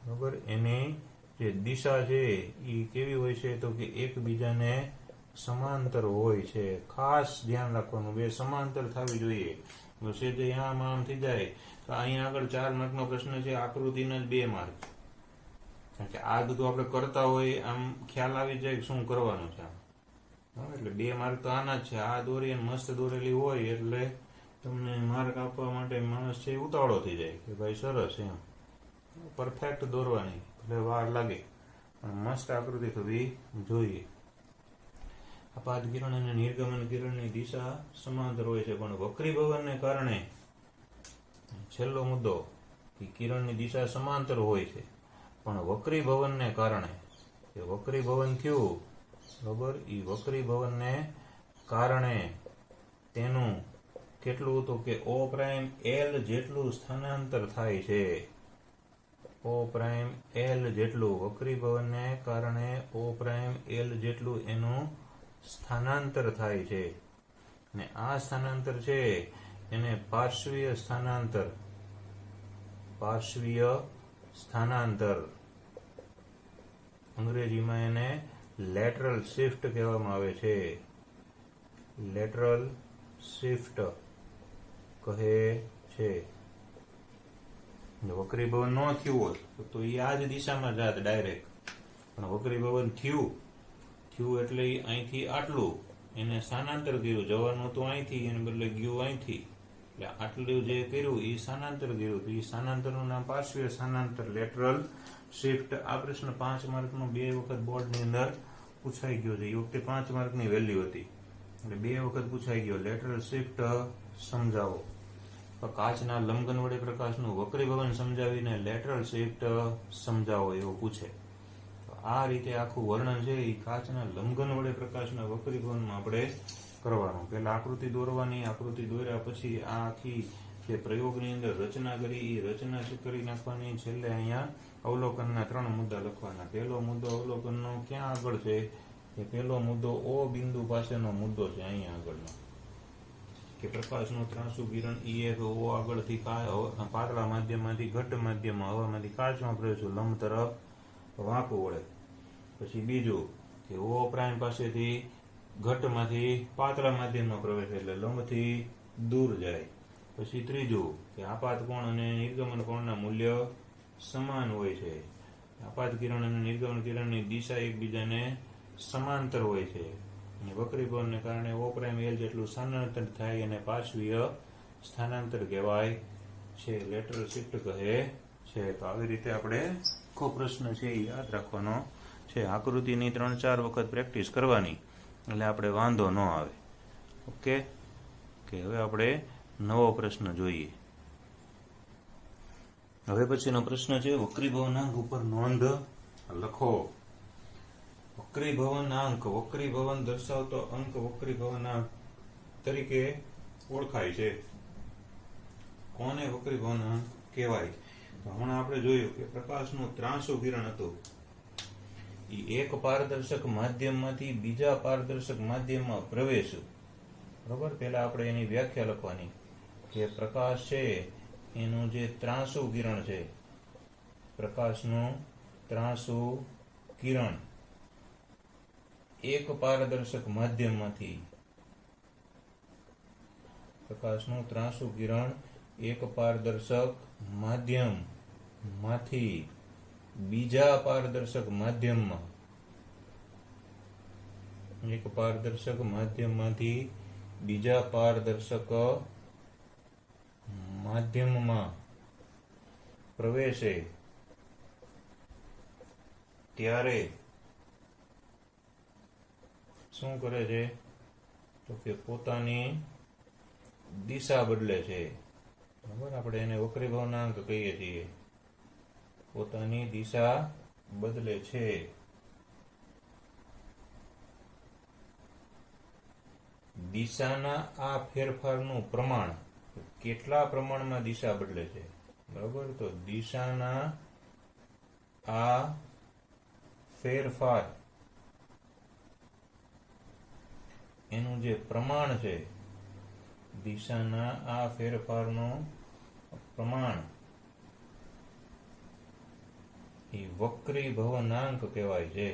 બરોબર, એની જે દિશા છે એ કેવી હોય છે તો કે એકબીજાને સમાંતર હોય છે. ખાસ ધ્યાન રાખવાનું, બે સમાંતર થવી જોઈએ. જે આમ થઈ જાય તો અહીંયા આગળ 4 માર્કનો પ્રશ્ન છે, આકૃતિના જ 2 માર્ક. કારણ કે આ બધું આપણે કરતા હોય આમ ખ્યાલ આવી જાય કે શું કરવાનું છે. એટલે 2 માર્ક તો આના જ છે. આ દોરી મસ્ત દોરેલી હોય એટલે તમને માર્ક આપવા માટે માણસ છે ઉતાવળો થઈ જાય કે ભાઈ સરસ, એમ પરફેક્ટ દોરવાની, એટલે વાર લાગે પણ મસ્ત આકૃતિ થવી જોઈએ. આપાત કિરણ અને નિર્ગમન કિરણની દિશા સમાંતર હોય છે, પણ વક્રીભવનને કારણે, છેલ્લો મુદ્દો, કે કિરણની દિશા સમાંતર હોય છે પણ વક્રીભવનને કારણે, એ વક્રીભવન થયું, બરોબર, એ વક્રીભવનને કારણે તેનું કેટલું તો કે O'L જેટલું સ્થાનાંતર થાય છે. O'L જેટલું, વક્રીભવનને કારણે O'L જેટલું એનું સ્થાનાંતર થાય છે. ને આ સ્થાનાંતર છે એને પાર્શ્વીય સ્થાનાંતર, અંગ્રેજીમાં એને લેટરલ શિફ્ટ કહેવામાં આવે છે. લેટરલ શિફ્ટ કહે છે. વક્રીભવન ન થયું હોત તો એ આ જ દિશામાં જાત ડાયરેક્ટ, પણ વક્રીભવન થયું એટલે અહીંથી આટલું એને સ્થાનાંતર કર્યું. જવાનું તો અહીંથી, એને બદલે ગયું અહીંથી, એટલે આટલું જે કર્યું એ સ્થાનાંતર કર્યું. તો એ સ્થાનાંતરનું નામ પાર્શ્વીય સ્થાનાંતર, લેટરલ શિફ્ટ. આ પ્રશ્ન 5 માર્કનો 2 વખત બોર્ડની અંદર પૂછાઈ ગયો છે. એ વખતે 5 માર્કની વેલ્યુ હતી, એટલે 2 વખત પૂછાઈ ગયો. લેટરલ શિફ્ટ સમજાવો. કાચના લંબઘન વડે પ્રકાશનું વક્રીભવન સમજાવીને લેટરલ શિફ્ટ સમજાવો એવું પૂછે. આ રીતે આખું વર્ણન છે એ કાચના લંબઘન વડે પ્રકાશના વક્રીભવનમાં આપણે કરવાનું. પહેલા આકૃતિ દોરવાની, આકૃતિ દોર્યા પછી આ આખી જે પ્રયોગની અંદર રચના કરી એ રચના કરી નાખવાની. છેલ્લે અહીંયા અવલોકનના 3 મુદ્દા લખવાના. પહેલો મુદ્દો અવલોકનનો ક્યાં આગળ છે, એ પહેલો મુદ્દો O બિંદુ પાસેનો મુદ્દો છે, અહીંયા આગળનો, કે પ્રકાશનું ત્રાંસુ કિરણ EF O આગળથી પાતળા માધ્યમમાંથી ઘટ્ટ માધ્યમમાં, હવામાંથી કાચમાં પ્રવેશ્યું, લંબ તરફ વાંકું વળે. પછી બીજું કે O પ્રાઇમ પાસેથી ઘટ્ટમાંથી પાતળા માધ્યમમાં પ્રવેશે એટલે લંબથી દૂર જાય. પછી ત્રીજું કે આપાત કોણ અને નિર્ગમન કોણના મૂલ્ય સમાન હોય છે. આપાત કિરણ અને નિર્ગમન કિરણની દિશા એકબીજાને સમાંતર હોય છે. અને વક્રીભવનને કારણે O'L જેટલું સ્થાનાંતર થાય અને પાર્શ્વીય સ્થાનાંતર કહેવાય છે, લેટરલ શિફ્ટ કહે છે. તો આવી રીતે આપણે આખો પ્રશ્ન છે એ યાદ રાખવાનો છે. આકૃતિની 3-4 વખત પ્રેક્ટિસ કરવાની એટલે આપણે વાંધો ન આવે. ઓકે, કે હવે આપણે નવો પ્રશ્ન જોઈએ. હવે પછીનો પ્રશ્ન છે વક્રીભવનાંક ઉપર નોંધ લખો. વક્રીભવનાંક, વક્રીભવન દર્શાવતો અંક વક્રીભવનાંક તરીકે ઓળખાય છે. કોને વક્રીભવનાંક કહેવાય? તો હમણાં આપણે જોયું કે પ્રકાશનું ત્રાંસુ કિરણ હતું એ એક પારદર્શક માધ્યમમાંથી બીજા પારદર્શક માધ્યમમાં પ્રવેશ્યું. બરોબર, પહેલા આપણે એની વ્યાખ્યા લખવાની કે પ્રકાશ છે એનું જે ત્રાંસુ કિરણ છે, પ્રકાશનું ત્રાંસુ કિરણ એક પારદર્શક માધ્યમમાંથી, પ્રકાશનું ત્રાંસુ કિરણ એક પારદર્શક માધ્યમમાંથી બીજા પારદર્શક માધ્યમમાં, એક પારદર્શક માધ્યમમાંથી બીજા પારદર્શક માધ્યમમાં પ્રવેશે ત્યારે શું કરે છે? તો કે પોતાની દિશા બદલે છે. બરાબર, આપણે એને વક્રીભવનાંક કહીએ છીએ. પોતાની દિશા બદલે છે. દિશાના આ ફેરફારનું પ્રમાણ, કેટલા પ્રમાણમાં દિશા બદલે છે? બરાબર, તો દિશાના આ ફેરફાર એનું જે પ્રમાણ છે, દિશાના આ ફેરફારનું પ્રમાણ એ વક્રીભવનાંક કહેવાય છે.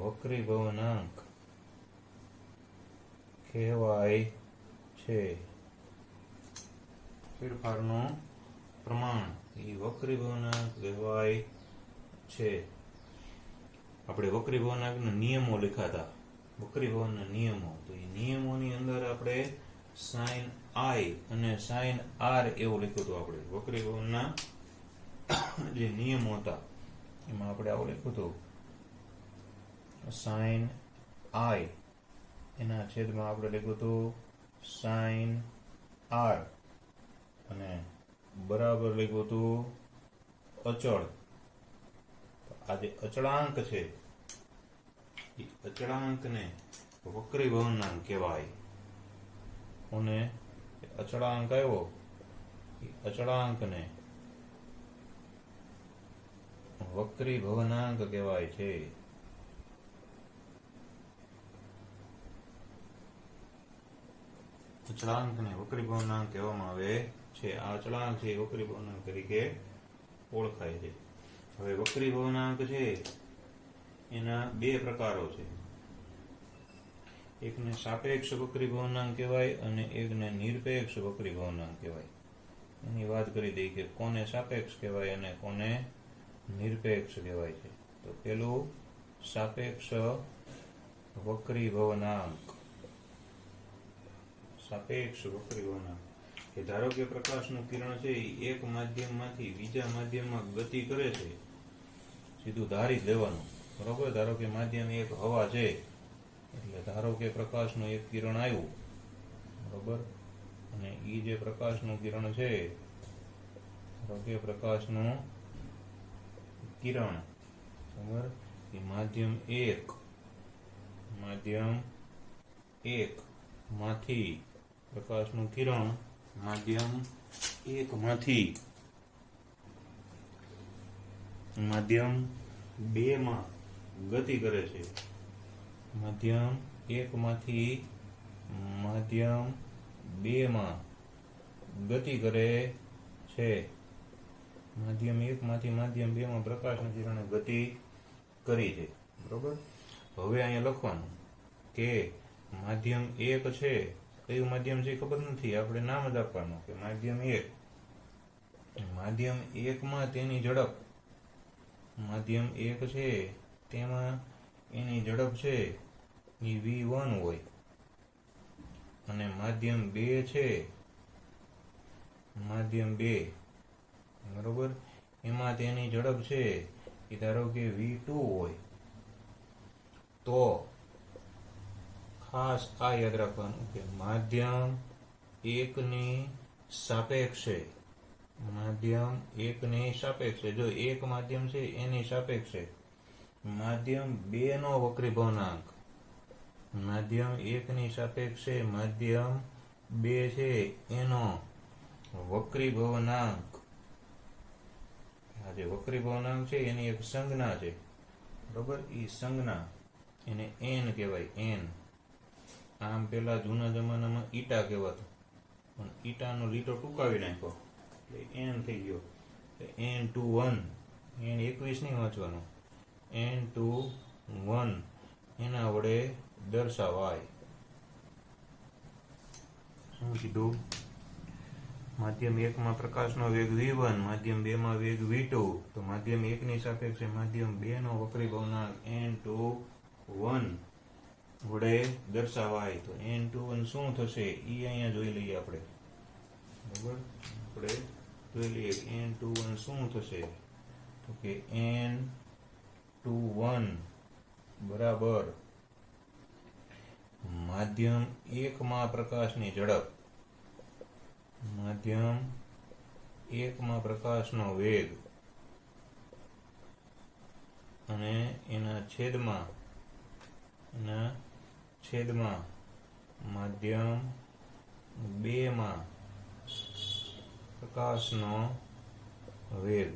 વક્રીભવનાંક કહેવાય છે. ફેરફારનું પ્રમાણ એ વક્રીભવનાંક કહેવાય છે. આપણે વક્રીભવનાંકના નિયમો લખાતા, વક્રીભવનના નિયમો, તો એ નિયમોની અંદર આપણે સાઇન આઈ અને સાઇન આર એવું લખ્યું હતું. આપણે વક્રીભવનના જે નિયમો હતા એમાં આપણે આવું લખ્યું હતું સાઇન આઈ એના છેદમાં આપણે લખ્યું હતું સાઇન આર અને બરાબર લખ્યું હતું અચળ. આ જે અચળાંક છે એ અચળાંકને વક્રીભવનાંક કહેવાય. અને અચળાંક આવ્યો એ અચળાંકને વક્રીભવનાંક કહેવાય છે. અચળાંકને વક્રીભવનાંક કહેવામાં આવે છે. આ અચળાંક છે વક્રીભવનાંક તરીકે ઓળખાય છે. હવે વક્રીભવનાંક છે એના બે પ્રકારો છે. એકને સાપેક્ષ વક્રીભવનાંક કહેવાય અને એકને નિરપેક્ષ વક્રીભવનાંક કહેવાય. એની વાત કરી દઈએ કે કોને સાપેક્ષ કહેવાય અને કોને નિરપેક્ષ કહેવાય છે. તો પેલું સાપેક્ષ વક્રીભવનાંક. સાપેક્ષ વક્રીભવનાંક કે ધારો કે પ્રકાશનું કિરણ છે એ એક માધ્યમમાંથી બીજા માધ્યમમાં ગતિ કરે છે. સીધું ધારી જ લેવાનું. બરોબર, ધારો કે માધ્યમ એક હવા છે એટલે ધારો કે પ્રકાશનું એક કિરણ આવ્યું. બરોબર, અને એ જે પ્રકાશનું કિરણ છે, ધારો કે પ્રકાશનું કિરણ, બરાબર, એ માધ્યમ એક માંથી પ્રકાશનું કિરણ માધ્યમ એક માંથી માધ્યમ બે માં ગતિ કરે છે. માધ્યમ એક માંથી માધ્યમ બે માં ગતિ કરે છે. માધ્યમ એક માંથી માધ્યમ બે માં પ્રકાશના કિરણે ગતિ કરી છે. બરોબર, હવે અહીંયા લખવાનું કે માધ્યમ એક છે, કયું માધ્યમ છે ખબર નથી, આપણે નામ જ આપવાનું કે માધ્યમ એક. માધ્યમ એકમાં તેની ઝડપ, માધ્યમ એક છે તેમાં એની ઝડપ છે એ v1 હોય અને માધ્યમ બે છે, માધ્યમ બે, બરોબર, એમાં તેની ઝડપ છે એ ધારો કે v2 હોય તો ખાસ આ યાદ રાખવાનું કે માધ્યમ એકની સાપેક્ષે જો એક માધ્યમ છે એની સાપેક્ષે માધ્યમ 2 નો વક્રીભવનાંક માધ્યમ એકની સાપેક્ષે માધ્યમ 2 છે એનો વક્રીભવનાંક આ જે વક્રીભવનાંક છે એની એક સંજ્ઞા છે બરોબર એ સંજ્ઞા એને n કહેવાય n આમ પેલા જૂના જમાનામાં ઈટા કહેવાતું પણ ઈટાનો લીટો ટૂંકાવી નાખ્યો એટલે n થઈ ગયો n21 n21 નહીં વાંચવાનું n21 એના વડે દર્શાવાય શું કીધું માધ્યમ 1 માં પ્રકાશનો વેગ v1 માધ્યમ 2 માં વેગ v2 તો માધ્યમ 1 ની સાપેક્ષે માધ્યમ 2 નો વક્રીભવનાંક n21 વડે દર્શાવાય તો n21 શું થશે ઈ અહીંયા જોઈ લઈએ આપણે બરાબર આપણે જોઈ લઈએ n21 શું થશે તો કે n21 બરાબર માધ્યમ 1 માં પ્રકાશની ઝડપ માધ્યમ 1 માં પ્રકાશનો વેગ અને એના છેદમાં માધ્યમ 2 માં પ્રકાશનો વેગ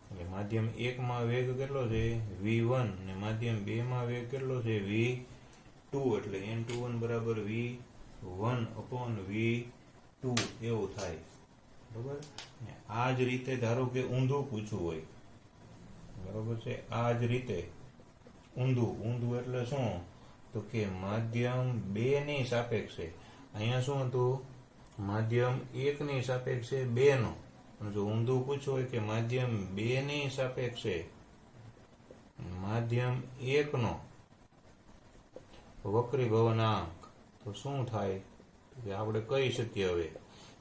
એટલે માધ્યમ 1 માં વેગ કેટલો છે v1 ને માધ્યમ 2 માં વેગ કેટલો છે v2 એટલે n21 બરાબર v1 upon v2 એવું થાય બરાબર આ જ રીતે ધારો કે ઊંધું પૂછવું હોય બરાબર છે આ જ રીતે ઊંધું એટલે શું તો કે માધ્યમ 2 ની સાપેક્ષે અહીંયા શું હતું માધ્યમ 1 ની સાપેક્ષે 2 નો અને જો ઊંધું પૂછવું હોય કે માધ્યમ 2 ની સાપેક્ષે માધ્યમ 1 નો વક્રીભવનાંક તો શું થાય કે આપણે કહી શકીએ હવે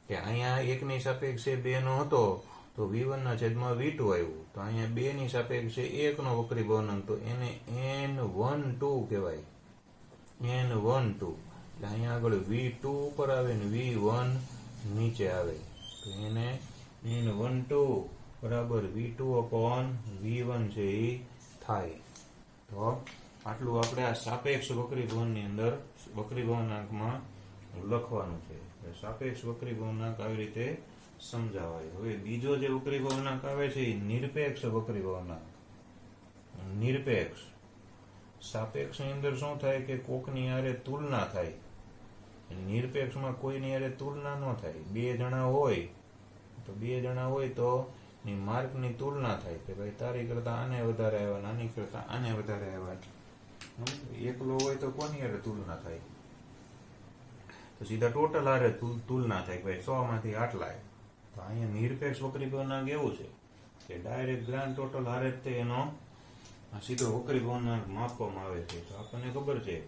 કે અહીંયા 1 ની સાપેક્ષે 2 નો હતો તો v1 ના છેદમાં v2 આવ્યું તો અહીંયા 2 ની સાપેક્ષે 1 નો વક્રીભવનાંક તો એને n12 કહેવાય n12 એટલે અહીંયા આગળ v2 ઉપર આવે ને v1 નીચે આવે તો એને n12 બરાબર v2 upon v1 છે એ થાય તો આટલું આપણે આ સાપેક્ષ વક્રીભવનની અંદર વક્રીભવનાંકમાં લખવાનું છે સાપેક્ષ વક્રીભવનાંક આવી રીતે સમજાવાય હવે બીજો જે વક્રીભવનાંક આવે છે એ નિરપેક્ષ વક્રીભવનાંક નિરપેક્ષ સાપેક્ષની અંદર શું થાય કે કોકની હારે તુલના થાય નિરપેક્ષમાં કોઈની હારે તુલના ન થાય બે જણા હોય તો ની માર્કની તુલના થાય કે ભાઈ તારી કરતા આને વધારે આવ્યા આની કરતા આને વધારે આવ્યા એકલો હોય તો કોની હારે તુલના થાય તો સીધા ટોટલ હારે તુલના થાય ભાઈ 100 માંથી આટલા તો અહીંયા નિરપેક્ષ વક્રીભવનાંક એવું છે કે ડાયરેક્ટ ગ્રાન્ડ ટોટલ હારે જ તે એનો સીધો વક્રીભવનાંક માપવામાં આવે છે તો આપણને ખબર છે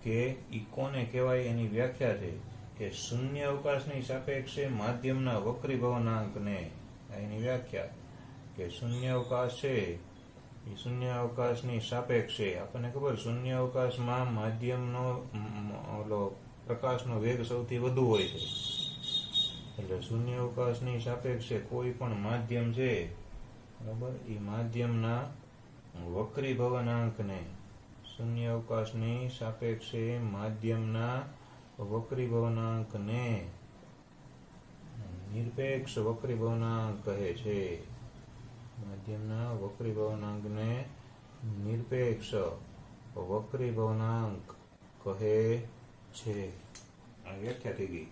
કે ઈ કોને કહેવાય એની વ્યાખ્યા છે કે શૂન્ય અવકાશની સાપેક્ષે માધ્યમના વક્રીભવનાંકને એની વ્યાખ્યા કે શૂન્ય અવકાશ છે એ શૂન્ય અવકાશની સાપેક્ષે આપણને ખબર શૂન્ય અવકાશમાં માધ્યમનો પ્રકાશનો વેગ સૌથી વધુ હોય છે એટલે શૂન્ય અવકાશની સાપેક્ષે કોઈ પણ માધ્યમ છે બરાબર એ માધ્યમના વક્રીભવનાંકને શૂન્ય અવકાશની સાપેક્ષે માધ્યમના વક્રીભવનાંકને નિરપેક્ષ વક્રીભવનાંક કહે છે માધ્યમના વક્રીભવનાંકને નિરપેક્ષ વક્રીભવનાંક કહે છે આ વ્યાખ્યા થઈ ગઈ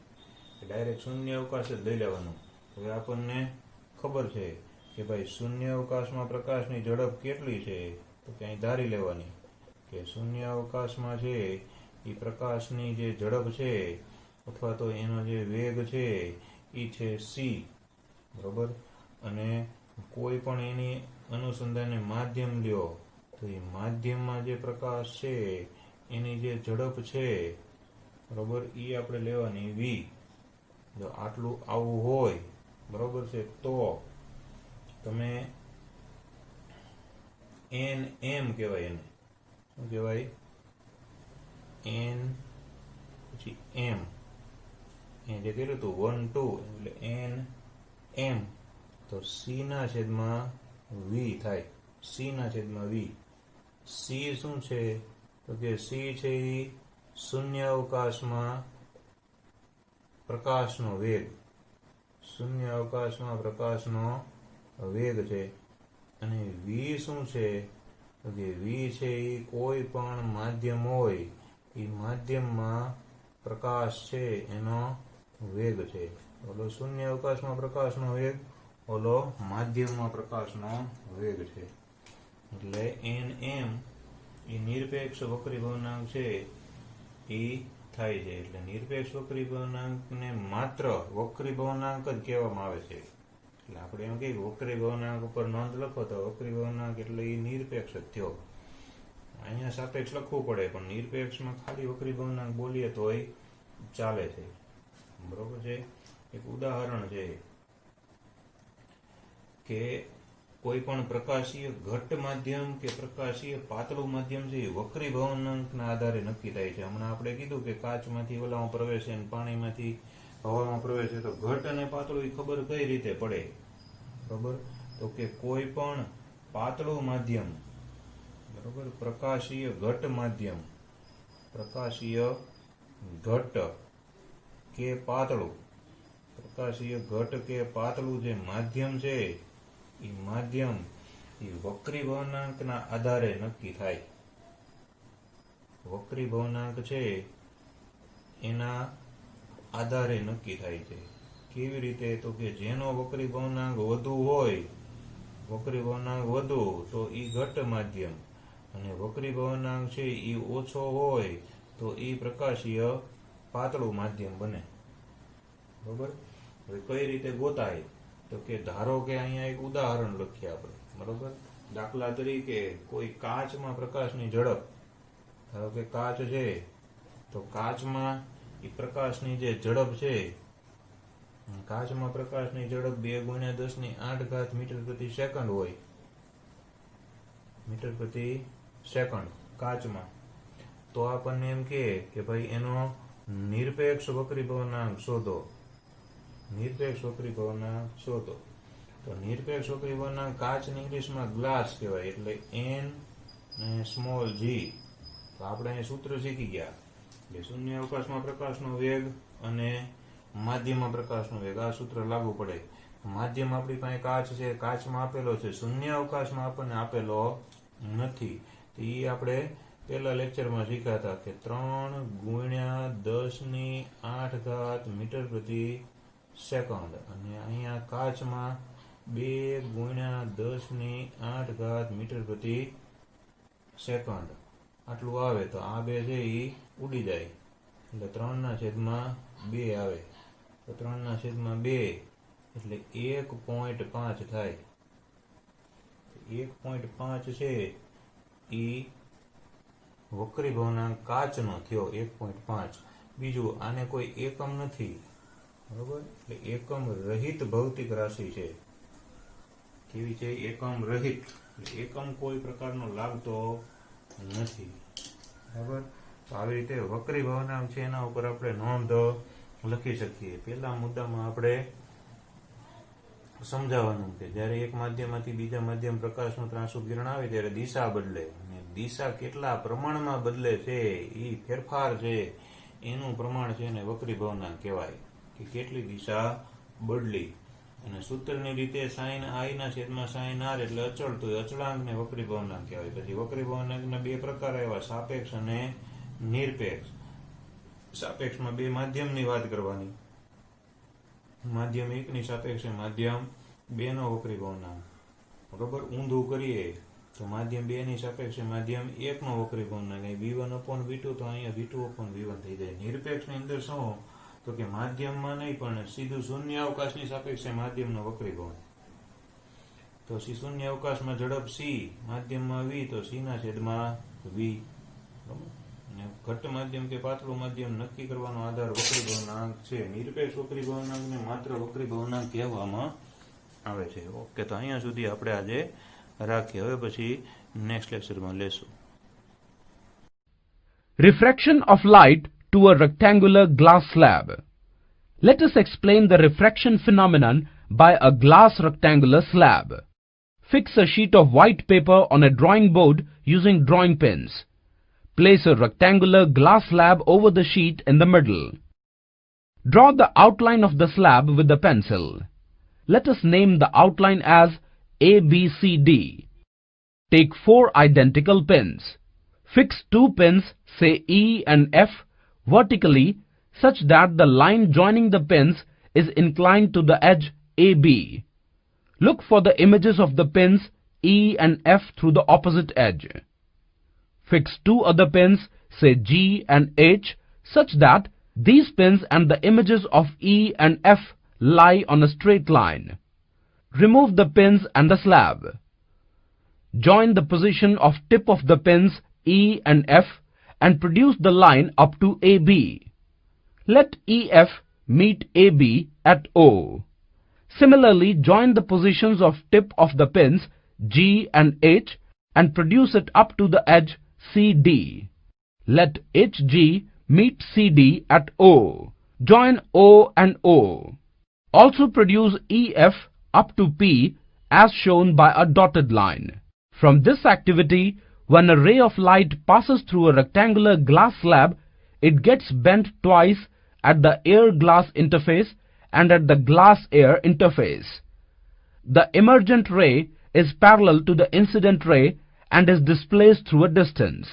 ડાયરેક્ટ શૂન્ય અવકાશ જ લઈ લેવાનું હવે આપણને ખબર છે કે ભાઈ શૂન્ય અવકાશમાં પ્રકાશની ઝડપ કેટલી છે તો ક્યાંય ધારી લેવાની કે શૂન્ય અવકાશમાં છે એ પ્રકાશની જે ઝડપ છે અથવા તો એનો જે વેગ છે એ છે c બરોબર અને કોઈ પણ એની અનુસંધાને માધ્યમ લ્યો તો એ માધ્યમમાં જે પ્રકાશ છે એની જે ઝડપ છે બરોબર એ આપણે લેવાની v જો આટલું આવું હોય બરોબર છે તો તમે એન એમ કહેવાય, એને શું કહેવાય? એન પછી એમ, એ જે કર્યું હતું 1 2 એટલે એન એમ, તો સી ના છેદમાં વી થાય, સી ના છેદમાં વી. સી શું છે? તો કે સી છે એ શૂન્ય અવકાશમાં પ્રકાશનો વેગ, શૂન્ય અવકાશમાં પ્રકાશનો વેગ છે. અને વી શું છે? તો કે વી છે એ કોઈ પણ માધ્યમ હોય એ માધ્યમમાં પ્રકાશ છે એનો વેગ છે. ઓલો શૂન્ય અવકાશમાં પ્રકાશનો વેગ, ઓલો માધ્યમમાં પ્રકાશનો વેગ છે. એટલે એન એમ એ નિરપેક્ષ વક્રીભવનાંક છે એ થાય છે. એટલે નિરપેક્ષ વક્રીભવનાંકને માત્ર વક્રીભવનાંક જ કહેવામાં આવે છે. એટલે આપણે એમ કહીએ વક્રીભવનાંક ઉપર નોંધ લખો તો વક્રીભવનાંક એટલે એ નિરપેક્ષ જ થયો. અહીંયા સાપેક્ષ લખવું પડે, પણ નિરપેક્ષમાં ખાલી વક્રીભવનાંક બોલીએ તોય ચાલે છે. બરોબર છે. એક ઉદાહરણ છે કે કોઈ પણ પ્રકાશીય ઘટ્ટ માધ્યમ કે પ્રકાશીય પાતળું માધ્યમ છે એ વક્રીભવનાંકના આધારે નક્કી થાય છે. હમણાં આપણે કીધું કે કાચમાંથી ઓલામાં પ્રવેશે અને પાણીમાંથી હવામાં પ્રવેશે, તો ઘટ્ટ અને પાતળું એ ખબર કઈ રીતે પડે? બરોબર, તો કે કોઈ પણ પાતળું માધ્યમ, બરોબર, પ્રકાશીય ઘટ્ટ માધ્યમ, પ્રકાશીય ઘટ્ટ કે પાતળું, પ્રકાશીય ઘટ્ટ કે પાતળું જે માધ્યમ છે એ માધ્યમ એ વક્રીભવનાંકના આધારે નક્કી થાય. વક્રીભવનાંક છે એના આધારે નક્કી થાય છે. કેવી રીતે? તો કે જેનો વક્રીભવનાંક વધુ હોય, વક્રીભવનાંક વધુ તો એ ઘટ્ટ માધ્યમ, અને વક્રીભવનાંક છે એ ઓછો હોય તો એ પ્રકાશીય પાતળું માધ્યમ બને. બરોબર. હવે કઈ રીતે ગોતાય? તો કે ધારો કે અહીંયા એક ઉદાહરણ લખીએ આપણે. બરોબર, દાખલા તરીકે કોઈ કાચમાં પ્રકાશની ઝડપ, ધારો કે કાચ છે, તો કાચમાં એ પ્રકાશની જે ઝડપ છે, કાચમાં પ્રકાશની ઝડપ 2 × 10⁸ મીટર પ્રતિ સેકન્ડ હોય, મીટર પ્રતિ સેકન્ડ કાચમાં. તો આપણને એમ કે ભાઈ એનો નિરપેક્ષ વક્રીભવનાંક શોધો, નિરપેક્ષ વક્રીભવનાંક શોધો. તો નિરપેક્ષ વક્રીભવનાંક કાચની ઇંગ્લિશમાં ગ્લાસ કહેવાય, એટલે એન અને સ્મોલ જી. તો આપણે અહીં સૂત્ર શીખી ગયા કે શૂન્ય અવકાશમાં પ્રકાશનો વેગ અને માધ્યમમાં પ્રકાશનો વેગ, આ સૂત્ર લાગુ પડે. માધ્યમ આપણી પાસે કાચ છે, કાચમાં આપેલો છે, શૂન્ય અવકાશમાં આપણને આપેલો નથી. તો એ આપણે પહેલા લેક્ચરમાં શીખ્યા હતા કે 3 × 10⁸ મીટર પ્રતિ સેકન્ડ, અને અહીંયા કાચમાં 2 × 10⁸ મીટર પ્રતિ સેકન્ડ આટલું આવે. તો આ બે છે એ ઉડી જાય, એટલે 3/2 આવે. તો 3/2 એટલે 1.5 થાય. 1.5 છે એ વક્રીભવનાંક કાચનો થયો, 1.5. બીજું, આને કોઈ એકમ નથી, બરોબર, એટલે એકમ રહિત ભૌતિક રાશિ છે. કેવી છે? એકમ રહિત, એકમ કોઈ પ્રકારનો લાગતો નથી. બરાબર. તો આવી રીતે વક્રીભવનાંક છે એના ઉપર આપણે નોંધ લખી શકીએ. પહેલા મુદ્દામાં આપણે સમજાવવાનું કે જ્યારે એક માધ્યમમાંથી બીજા માધ્યમ પ્રકાશનું ત્રાંસુ કિરણ આવે ત્યારે દિશા બદલે, અને દિશા કેટલા પ્રમાણમાં બદલે છે એ ફેરફાર છે એનું પ્રમાણ છે એને વક્રીભવનાંક કહેવાય, કે કેટલી દિશા બદલી. અને સૂત્રની રીતે સાઇન આઈ ના છેદમાં સાઇન આર એટલે અચળ, તો અચળાંકને વક્રીભવનાંક કહેવાય. પછી વક્રીભવનાંકના 2 પ્રકાર આવ્યા, સાપેક્ષ અને નિરપેક્ષ. સાપેક્ષમાં 2 માધ્યમની વાત કરવાની, માધ્યમ 1 ની સાપેક્ષે માધ્યમ 2 નો વક્રીભવનાંક. બરોબર, ઊંધું કરીએ તો માધ્યમ 2 ની સાપેક્ષે માધ્યમ 1 નો વક્રીભવનાંક, V1/V2, તો અહીંયા V2/V1 થઈ જાય. નિરપેક્ષની અંદર શું? તો કે માધ્યમમાં નહીં પણ સીધું શૂન્ય અવકાશની સાપેક્ષે માધ્યમનો વક્રીભવન. તો શૂન્ય અવકાશમાં ઝડપ c, માધ્યમમાં v, તો c ના છેદમાં v. અને ઘટ્ટ માધ્યમ કે પાતળું માધ્યમ નક્કી કરવાનો આધાર વક્રીભવનાંક છે. નિરપેક્ષ વક્રીભવનાંકને માત્ર વક્રીભવનાંક કહેવામાં આવે છે. ઓકે, તો અહીંયા સુધી આપણે આજે રાખીએ. હવે પછી નેક્સ્ટ લેક્ચરમાં લેશું. Refraction of light to a rectangular glass slab. Let us explain the refraction phenomenon by a glass rectangular slab. Fix a sheet of white paper on a drawing board using drawing pins. Place a rectangular glass slab over the sheet in the middle. Draw the outline of the slab with a pencil. Let us name the outline as ABCD. Take 4 identical pins. Fix 2 pins, say E and F, vertically such that the line joining the pins is inclined to the edge AB. Look for the images of the pins E and F through the opposite edge. Fix 2 other pins, say G and H, such that these pins and the images of E and F lie on a straight line. Remove the pins and the slab. Join the position of tip of the pins E and F and produce the line up to AB. Let EF meet AB at O. Similarly, join the positions of tip of the pins G and H and produce it up to the edge CD. Let HG meet CD at O. Join O and O. Also produce EF up to P as shown by a dotted line. From this activity, when a ray of light passes through a rectangular glass slab, it gets bent twice at the air-glass interface and at the glass-air interface. The emergent ray is parallel to the incident ray and is displaced through a distance.